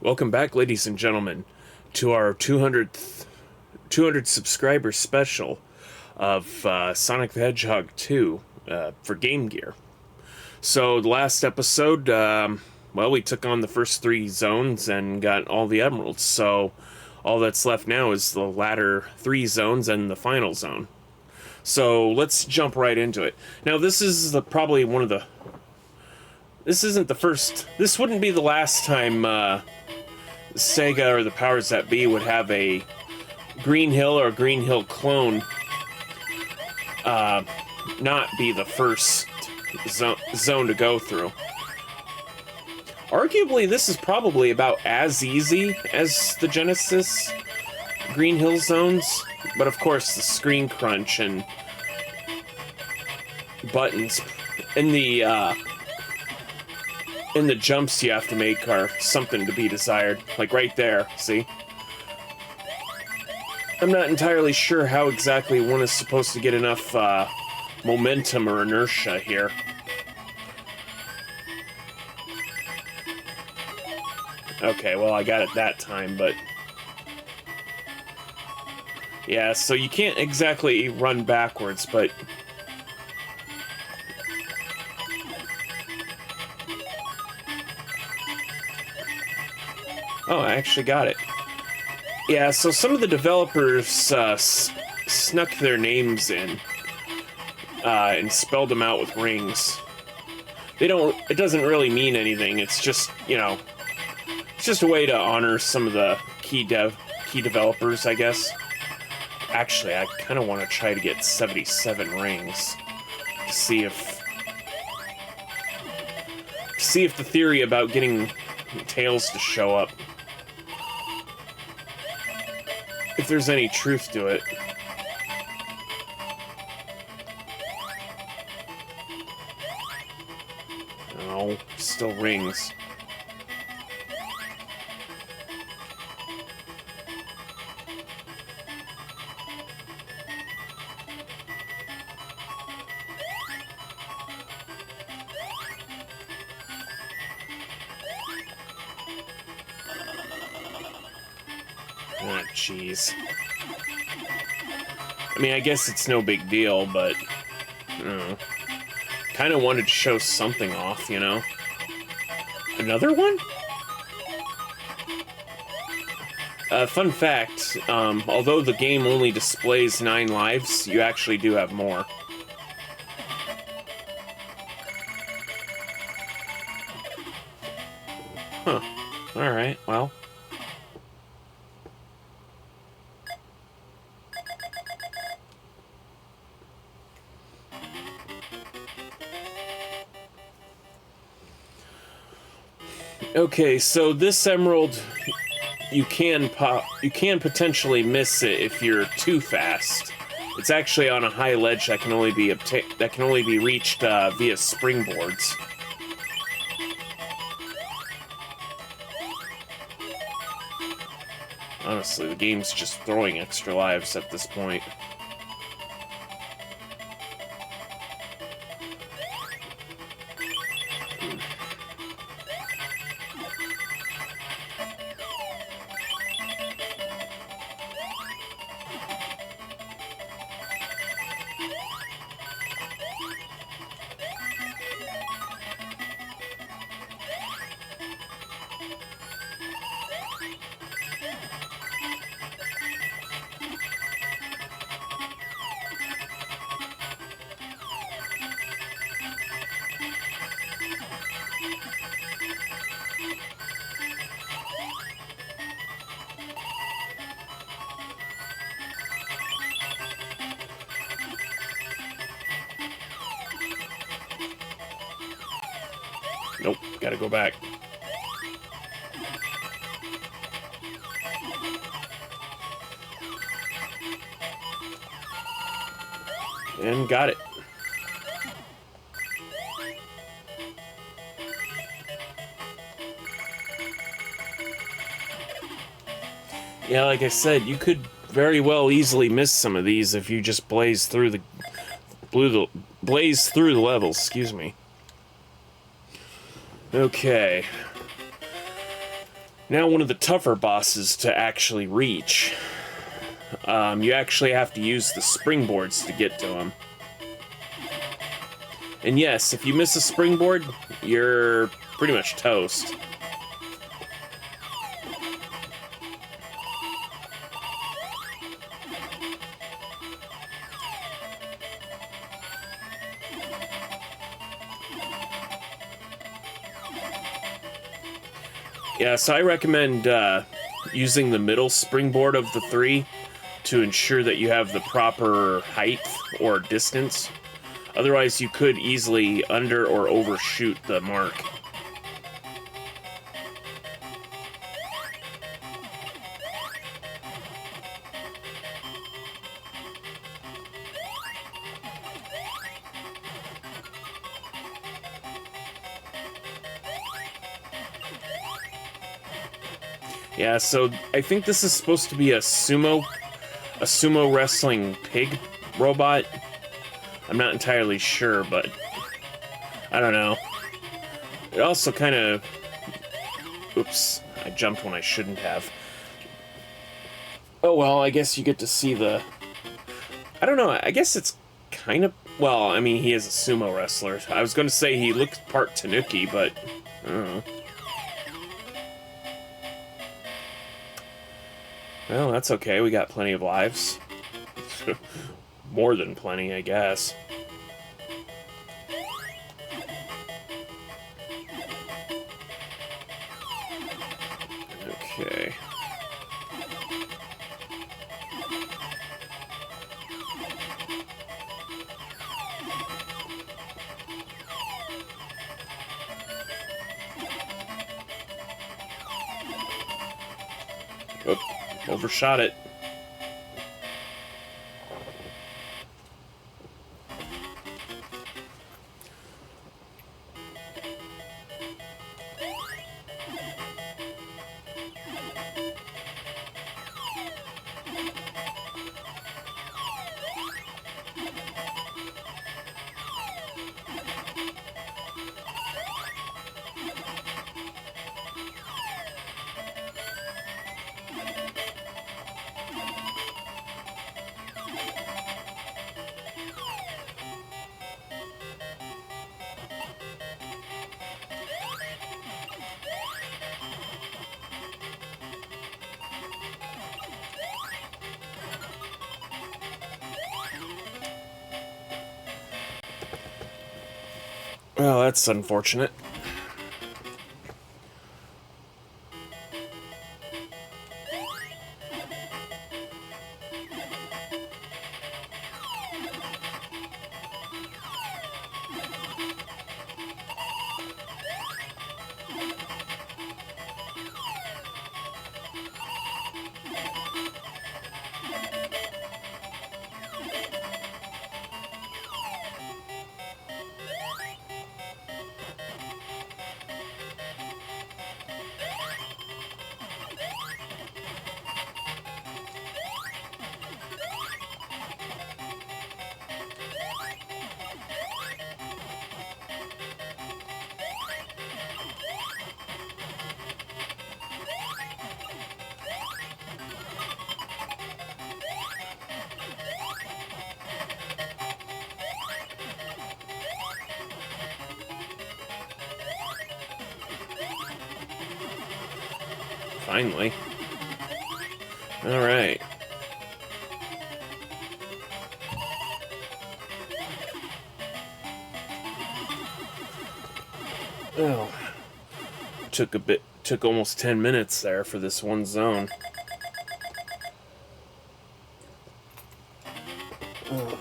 Welcome back, ladies and gentlemen, to our 200 subscriber special of Sonic the Hedgehog 2 for GameGear. So, the last episode, well, we took on the first 3 zones and got all the emeralds. So, all that's left now is the latter 3 zones and the final zone. So, let's jump right into it. Now, this is probably one of the... This isn't the first... This wouldn't be the last time... Sega or the powers that be would have a Green Hill or Green Hill clone not be the first zone to go through. Arguably, this is probably about as easy as the Genesis Green Hill zones, but of course the screen crunch and buttons and the jumps you have to make are something to be desired. Like right there, see? I'm not entirely sure how exactly one is supposed to get enough momentum or inertia here. Okay, well, I got it that time, but... Yeah, so you can't exactly run backwards, but... Oh, I actually got it. Yeah, so some of the developers snuck their names in and spelled them out with rings. It doesn't really mean anything. It's just, you know, it's just a way to honor some of the key developers, I guess. Actually, I kind of want to try to get 77 rings to see if the theory about getting tails to show up, if there's any truth to it. Oh, still rings. Ah, jeez. I mean, I guess it's no big deal, but... I don't know. Kind of wanted to show something off, you know? Another one? Fun fact, although the game only displays 9 lives, you actually do have more. Huh. Alright, well... Okay, so this emerald, you can potentially miss it if you're too fast. It's actually on a high ledge that can only be reached via springboards. Honestly, the game's just throwing extra lives at this point. Nope, gotta go back. And got it. Yeah, like I said, you could very well easily miss some of these if you just blaze through the levels, excuse me. Okay. Now, one of the tougher bosses to actually reach. You actually have to use the springboards to get to him. And yes, if you miss a springboard, you're pretty much toast. Yeah, so I recommend using the middle springboard of the three to ensure that you have the proper height or distance. Otherwise, you could easily under or overshoot the mark. Yeah, so I think this is supposed to be a sumo wrestling pig robot. I'm not entirely sure, but I don't know. It also kind of... Oops, I jumped when I shouldn't have. Oh well, I guess you get to see the... I don't know, I guess it's kind of... Well, I mean, he is a sumo wrestler. I was going to say he looks part Tanuki, but I don't know. Well, that's okay. We got plenty of lives. More than plenty, I guess. Okay. Oop, overshot it. Well, that's unfortunate. Finally. Alright. Oh. Took almost 10 minutes there for this one zone. Oh.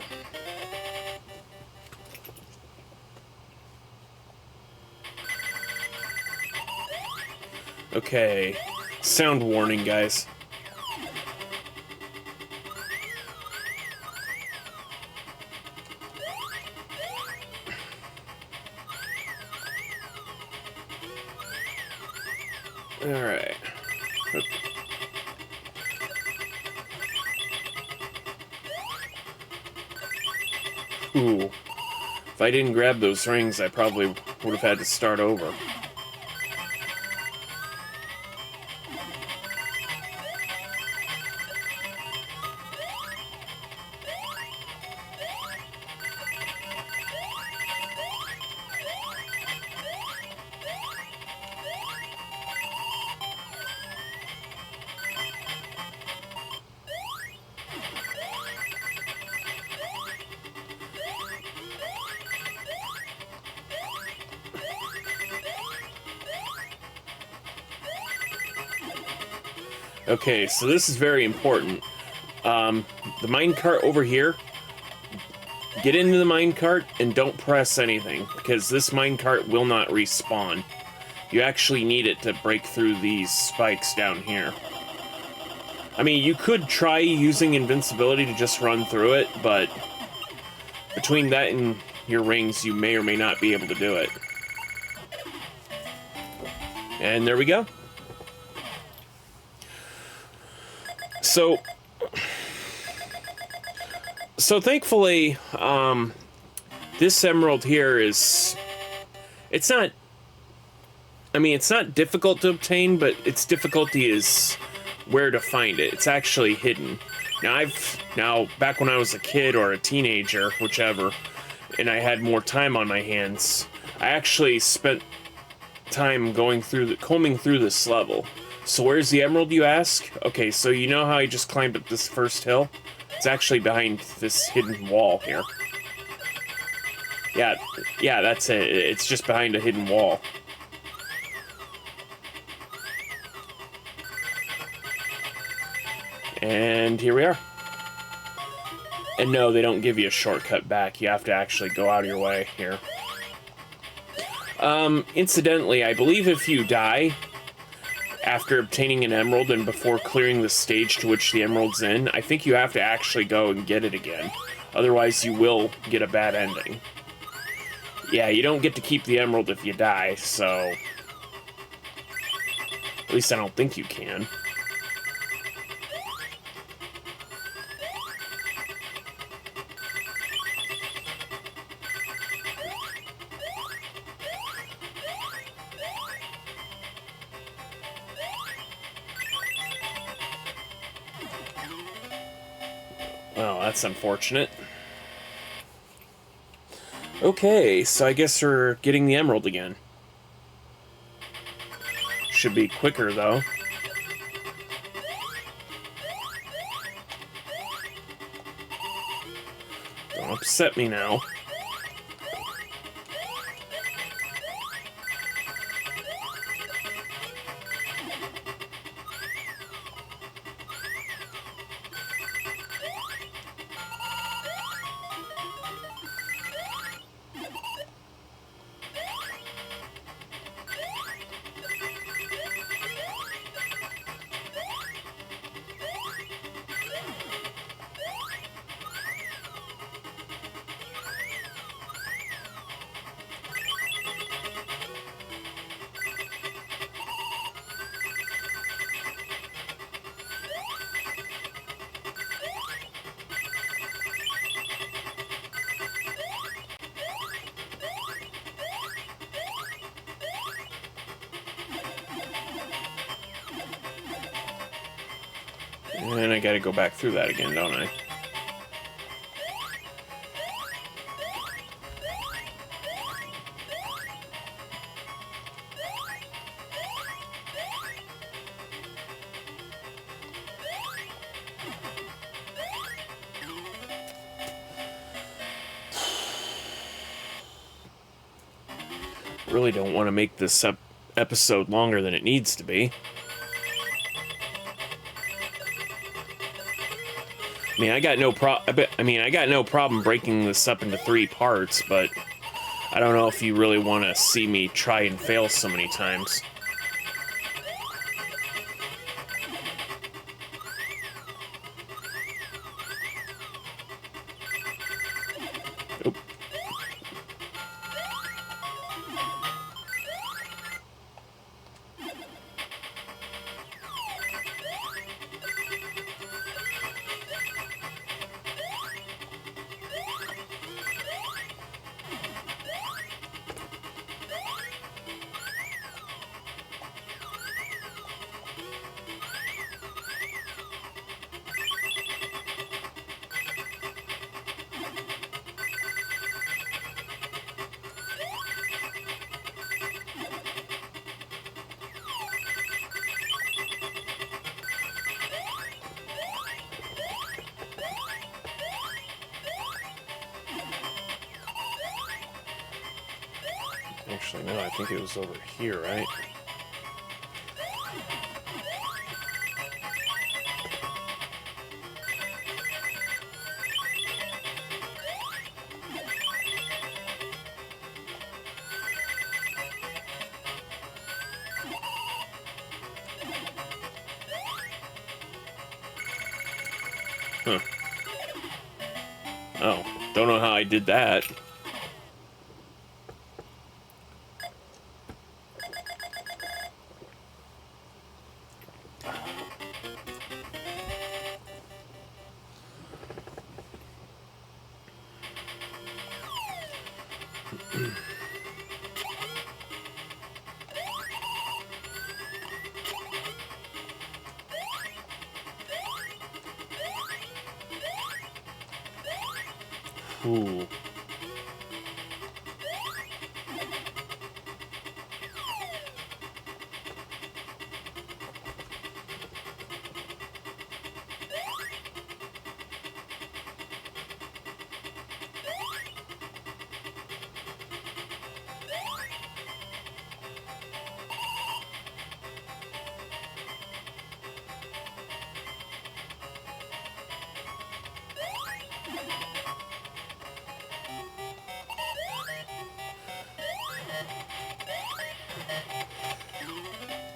Okay. Sound warning, guys. Alright. Ooh. If I didn't grab those rings, I probably would have had to start over. Okay, so this is very important. The minecart over here, get into the minecart and don't press anything, because this minecart will not respawn. You actually need it to break through these spikes down here. I mean, you could try using invincibility to just run through it, but between that and your rings, you may or may not be able to do it. And there we go. So thankfully, this emerald here is, it's not, I mean, it's not difficult to obtain, but its difficulty is where to find it. It's actually hidden. Now, back when I was a kid or a teenager, whichever, and I had more time on my hands, I actually spent time combing through this level. So where's the emerald, you ask? Okay, so you know how I just climbed up this first hill? It's actually behind this hidden wall here. Yeah, that's it. It's just behind a hidden wall. And here we are. And no, they don't give you a shortcut back. You have to actually go out of your way here. Incidentally, I believe if you die after obtaining an emerald and before clearing the stage to which the emerald's in, I think you have to actually go and get it again. Otherwise, you will get a bad ending. Yeah, you don't get to keep the emerald if you die, so... At least I don't think you can. Well, that's unfortunate. Okay, so I guess we're getting the emerald again. Should be quicker, though. Don't upset me now. And I gotta go back through that again, don't I? Really don't want to make this episode longer than it needs to be. I mean, I got no problem breaking this up into 3 parts, but I don't know if you really want to see me try and fail so many times. Oop. Actually, no, I think it was over here, right? Huh. Oh, don't know how I did that. Ooh.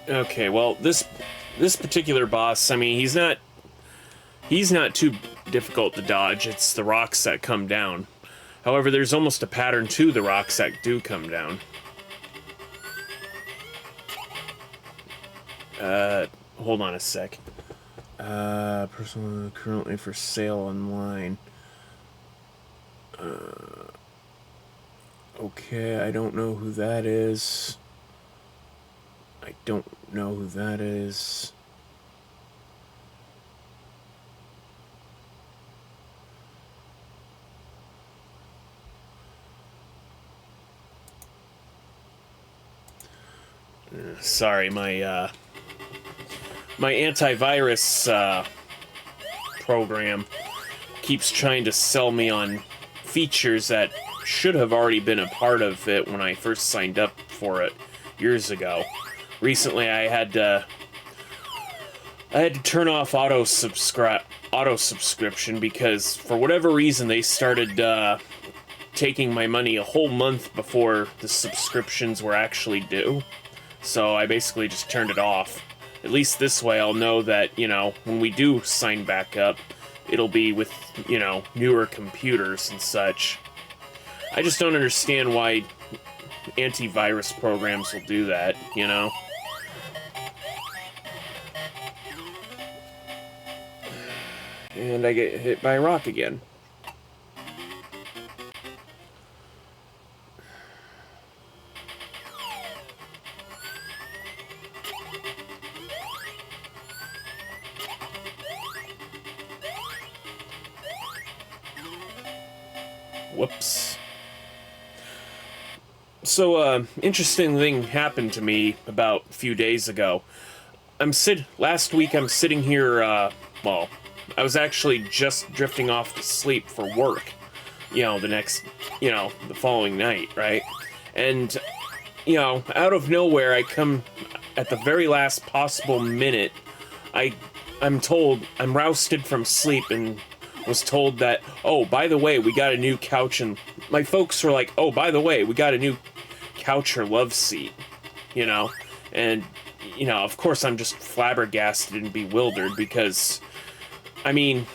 Okay, well, this particular boss, I mean, he's not too difficult to dodge. It's the rocks that come down. However, there's almost a pattern to the rocks that do come down. Hold on a sec. Personal currently for sale online. Okay, I don't know who that is. I don't know who that is. Sorry, my antivirus program keeps trying to sell me on features that should have already been a part of it when I first signed up for it years ago. Recently, I had to turn off auto subscription because for whatever reason they started taking my money a whole month before the subscriptions were actually due. So I basically just turned it off. At least this way I'll know that, you know, when we do sign back up, it'll be with, you know, newer computers and such. I just don't understand why antivirus programs will do that, you know? And I get hit by a rock again. Whoops. So, interesting thing happened to me about a few days ago. Last week I'm sitting here, well, I was actually just drifting off to sleep for work, you know, the following night, right? And, you know, out of nowhere, I come at the very last possible minute, I'm rousted from sleep and was told that, oh, by the way, we got a new couch, and my folks were like, oh, by the way, we got a new couch or love seat, you know? And, you know, of course I'm just flabbergasted and bewildered because, I mean,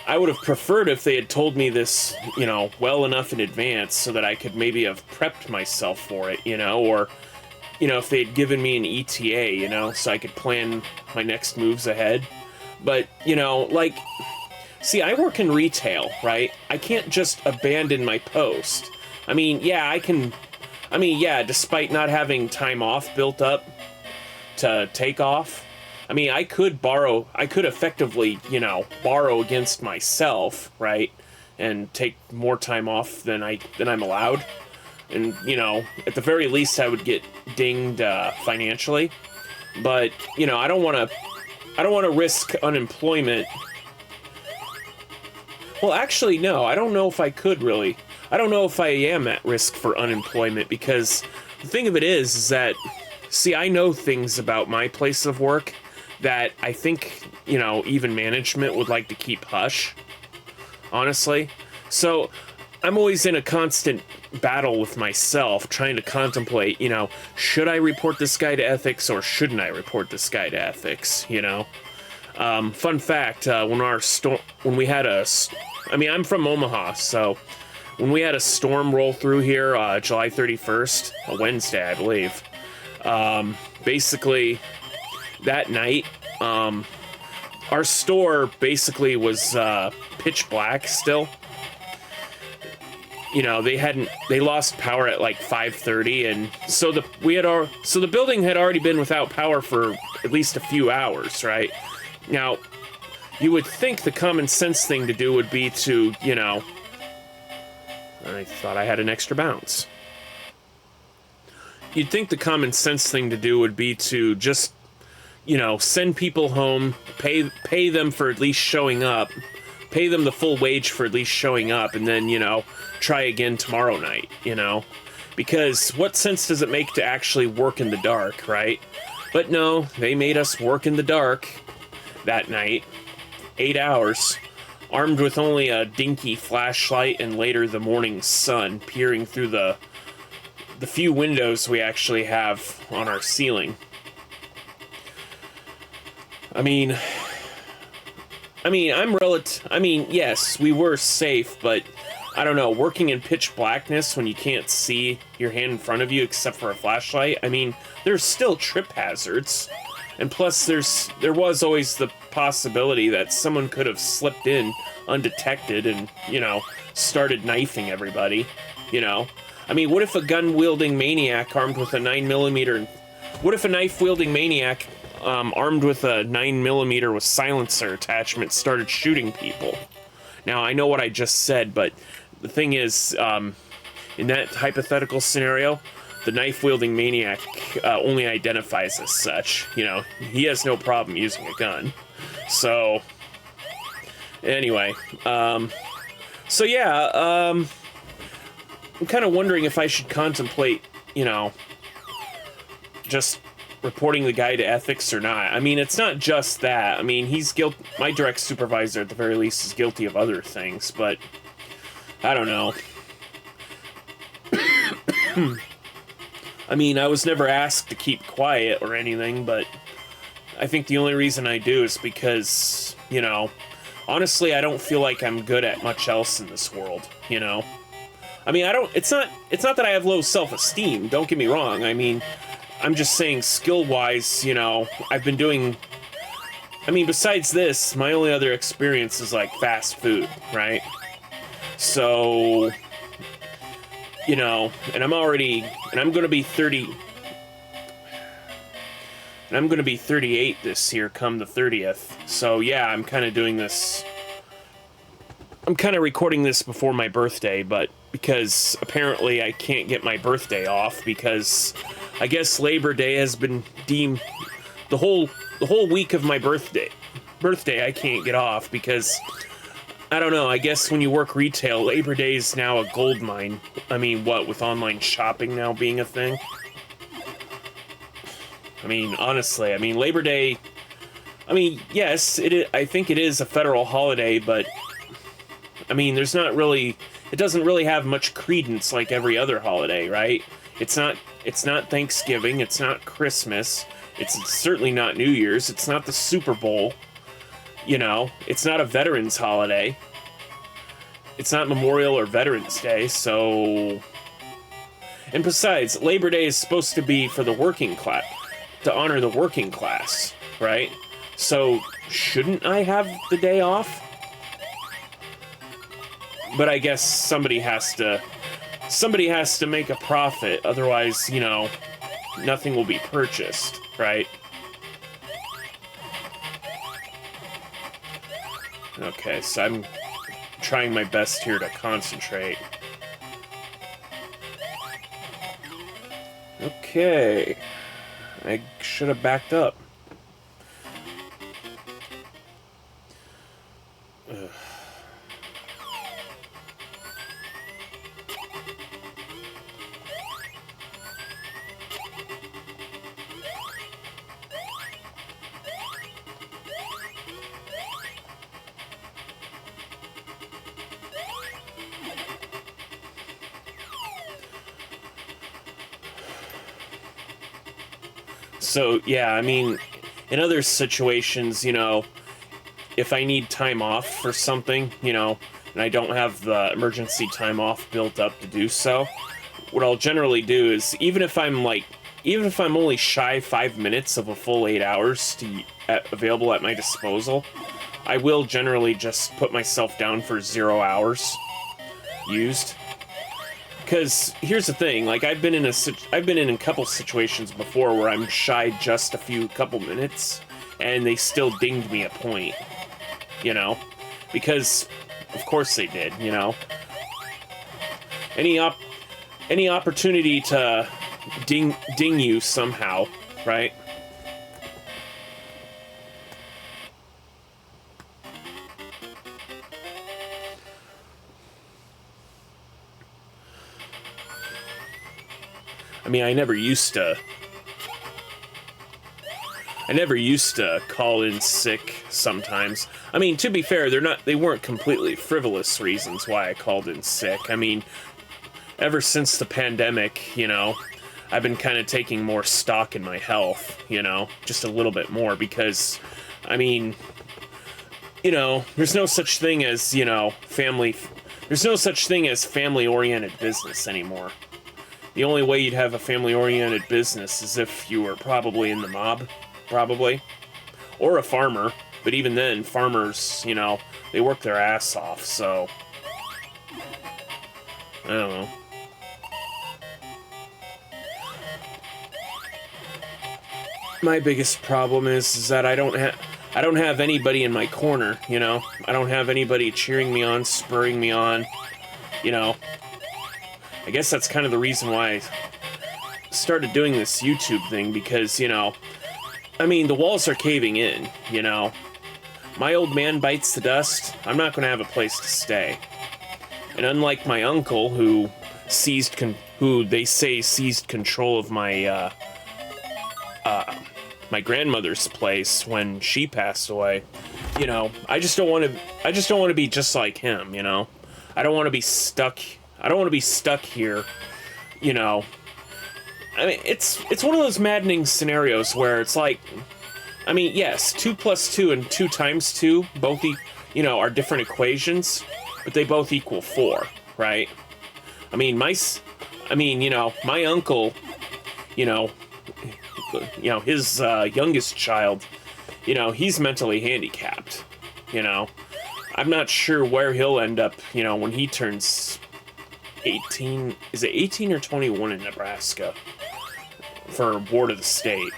I would have preferred if they had told me this, you know, well enough in advance so that I could maybe have prepped myself for it, you know, or, you know, if they had given me an ETA, you know, so I could plan my next moves ahead. But, you know, like, see, I work in retail, right? I can't just abandon my post. I mean, yeah, despite not having time off built up to take off, I mean, I could effectively, you know, borrow against myself, right? And take more time off than I'm allowed. And, you know, at the very least I would get dinged financially. But, you know, I don't want to risk unemployment. Well, actually, no, I don't know if I could really. I don't know if I am at risk for unemployment because the thing of it is that, see, I know things about my place of work that I think, you know, even management would like to keep hush, honestly. So I'm always in a constant battle with myself, trying to contemplate, you know, should I report this guy to ethics or shouldn't I report this guy to ethics, you know? Fun fact, when we had I mean, I'm from Omaha, so when we had a storm roll through here, July 31st, a Wednesday, I believe, basically, that night, our store basically was pitch black still. You know, they lost power at like 5:30, and so the building had already been without power for at least a few hours, right? Now, you would think the common sense thing to do would be to, you know, I thought I had an extra bounce. You'd think the common sense thing to do would be to just, you know, send people home, pay them for at least showing up, pay them the full wage for at least showing up, and then, you know, try again tomorrow night, you know? Because what sense does it make to actually work in the dark, right? But no, they made us work in the dark that night, 8 hours, armed with only a dinky flashlight and later the morning sun peering through the few windows we actually have on our ceiling. I mean, yes, we were safe, but I don't know, working in pitch blackness when you can't see your hand in front of you except for a flashlight, I mean, there's still trip hazards. And plus, there was always the possibility that someone could have slipped in undetected and, you know, started knifing everybody, you know? I mean, what if a gun-wielding maniac armed with a 9mm... What if a knife-wielding maniac armed with a 9mm with silencer attachment started shooting people? Now, I know what I just said, but the thing is, in that hypothetical scenario, the knife-wielding maniac only identifies as such. You know, he has no problem using a gun. So, anyway, so yeah, I'm kind of wondering if I should contemplate, you know, just reporting the guy to ethics or not. I mean, it's not just that. I mean, he's my direct supervisor, at the very least, is guilty of other things, but I don't know. I mean, I was never asked to keep quiet or anything, but I think the only reason I do is because, you know, honestly, I don't feel like I'm good at much else in this world, you know? I mean, it's not that I have low self-esteem, don't get me wrong. I mean, I'm just saying skill-wise, you know, I've been doing... I mean, besides this, my only other experience is, like, fast food, right? So... You know, and I'm gonna be 30, and I'm gonna be 38 this year come the 30th, so yeah, I'm kind of doing this, I'm kind of recording this before my birthday, but because apparently I can't get my birthday off, because I guess Labor Day has been deemed, the whole week of my birthday I can't get off, because I don't know, I guess when you work retail, Labor Day is now a gold mine. I mean, what, with online shopping now being a thing? I mean, honestly, I mean, Labor Day... I mean, yes, I think it is a federal holiday, but... I mean, there's not really... It doesn't really have much credence like every other holiday, right? It's not Thanksgiving, it's not Christmas, it's certainly not New Year's, it's not the Super Bowl. You know, it's not a veterans holiday. It's not Memorial or Veterans Day, so... And besides, Labor Day is supposed to be for the working class, to honor the working class, right? So, shouldn't I have the day off? But I guess somebody has to make a profit, otherwise, you know, nothing will be purchased, right? Okay, so I'm trying my best here to concentrate. Okay. I should have backed up. Ugh. So, yeah, I mean, in other situations, you know, if I need time off for something, you know, and I don't have the emergency time off built up to do so, what I'll generally do is, even if I'm only shy 5 minutes of a full 8 hours available at my disposal, I will generally just put myself down for 0 hours used. Because here's the thing, like I've been in a couple situations before where I'm shy just a couple minutes, and they still dinged me a point, you know, because of course they did, you know. Any opportunity to ding you somehow, right? I mean, I never used to call in sick sometimes. I mean, to be fair, they weren't completely frivolous reasons why I called in sick. I mean, ever since the pandemic, you know, I've been kind of taking more stock in my health, you know, just a little bit more, because, I mean, you know, there's no such thing as, you know, family-oriented business anymore. The only way you'd have a family-oriented business is if you were probably in the mob, probably, or a farmer, but even then, farmers, you know, they work their ass off, so, I don't know. My biggest problem is that I don't have anybody in my corner, you know? I don't have anybody cheering me on, spurring me on, you know? I guess that's kind of the reason why I started doing this YouTube thing, because, you know, I mean, the walls are caving in, you know? My old man bites the dust, I'm not gonna have a place to stay. And unlike my uncle, who they say seized control of my grandmother's place when she passed away, you know, I just don't want to be just like him, you know? I don't want to be stuck here, you know? I mean, it's one of those maddening scenarios where it's like, I mean, yes, 2 + 2 and 2 × 2 both, you know, are different equations, but they both equal 4, right? I mean, you know, my uncle, you know, his youngest child, you know, he's mentally handicapped, you know. I'm not sure where he'll end up, you know, when he turns 18. Is it 18 or 21 in Nebraska for Board of the State?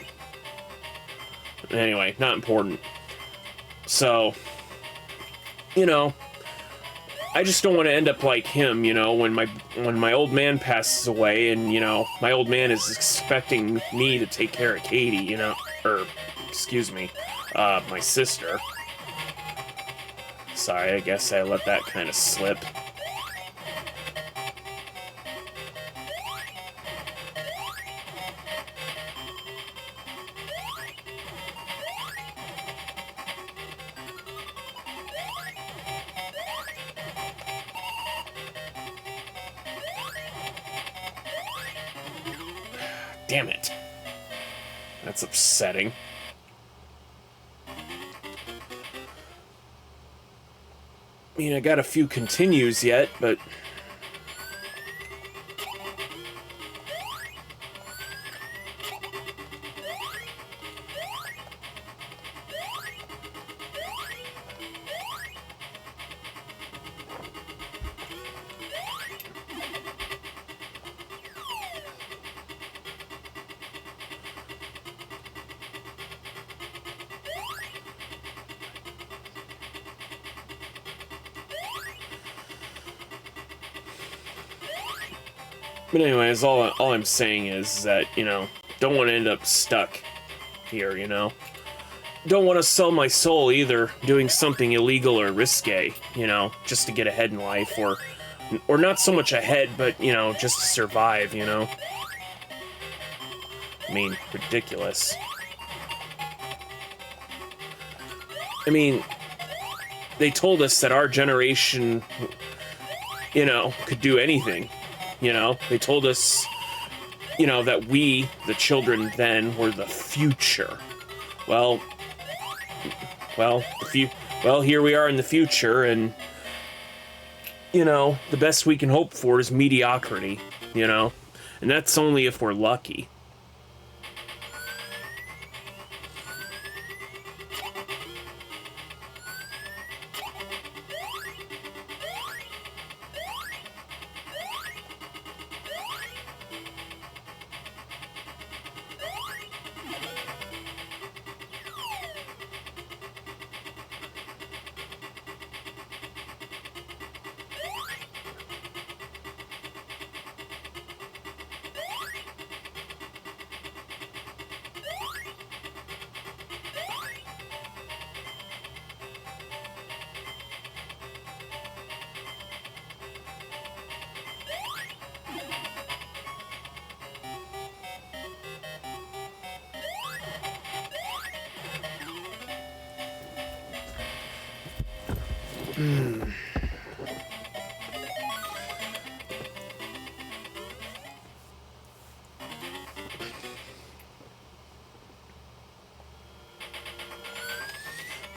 Anyway, not important. So, you know, I just don't want to end up like him, you know, when my old man passes away, and, you know, my old man is expecting me to take care of Katie, you know, or, excuse me, my sister. Sorry, I guess I let that kind of slip. Damn it. That's upsetting. I mean, I got a few continues yet, but... But anyways, all I'm saying is that, you know, don't want to end up stuck here, you know? Don't want to sell my soul either, doing something illegal or risque, you know, just to get ahead in life, or not so much ahead, but, you know, just to survive, you know? I mean, ridiculous. I mean, they told us that our generation, you know, could do anything. You know, they told us, you know, that we, the children then, were the future. Well, well, here we are in the future, and, you know, the best we can hope for is mediocrity, you know? And that's only if we're lucky.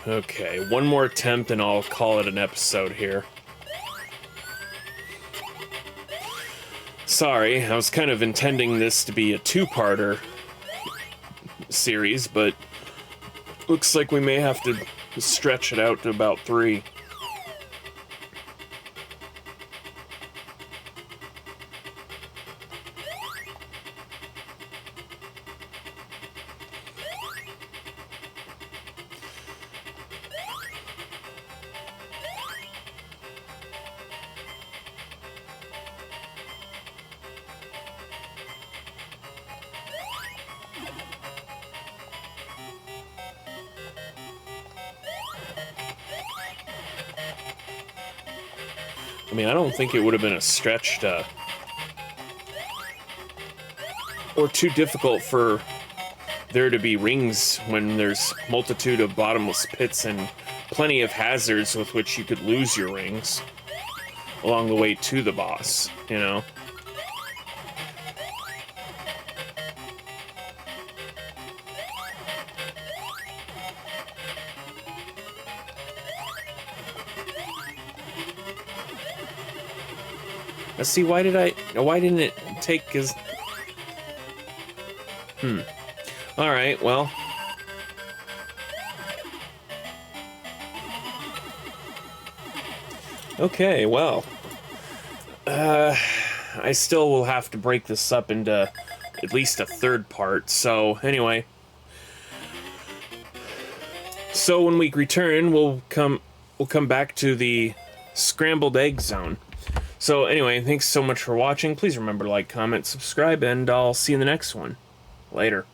Okay, one more attempt and I'll call it an episode here. Sorry, I was kind of intending this to be a two-parter series, but looks like we may have to stretch it out to about 3. I mean, I don't think it would have been a stretch or too difficult for there to be rings when there's multitude of bottomless pits and plenty of hazards with which you could lose your rings along the way to the boss, you know? Let's see, why didn't it take his... Alright, well... Okay, well... I still will have to break this up into at least a third part, so anyway. So when we return, we'll come back to the scrambled egg zone. So anyway, thanks so much for watching. Please remember to like, comment, subscribe, and I'll see you in the next one. Later.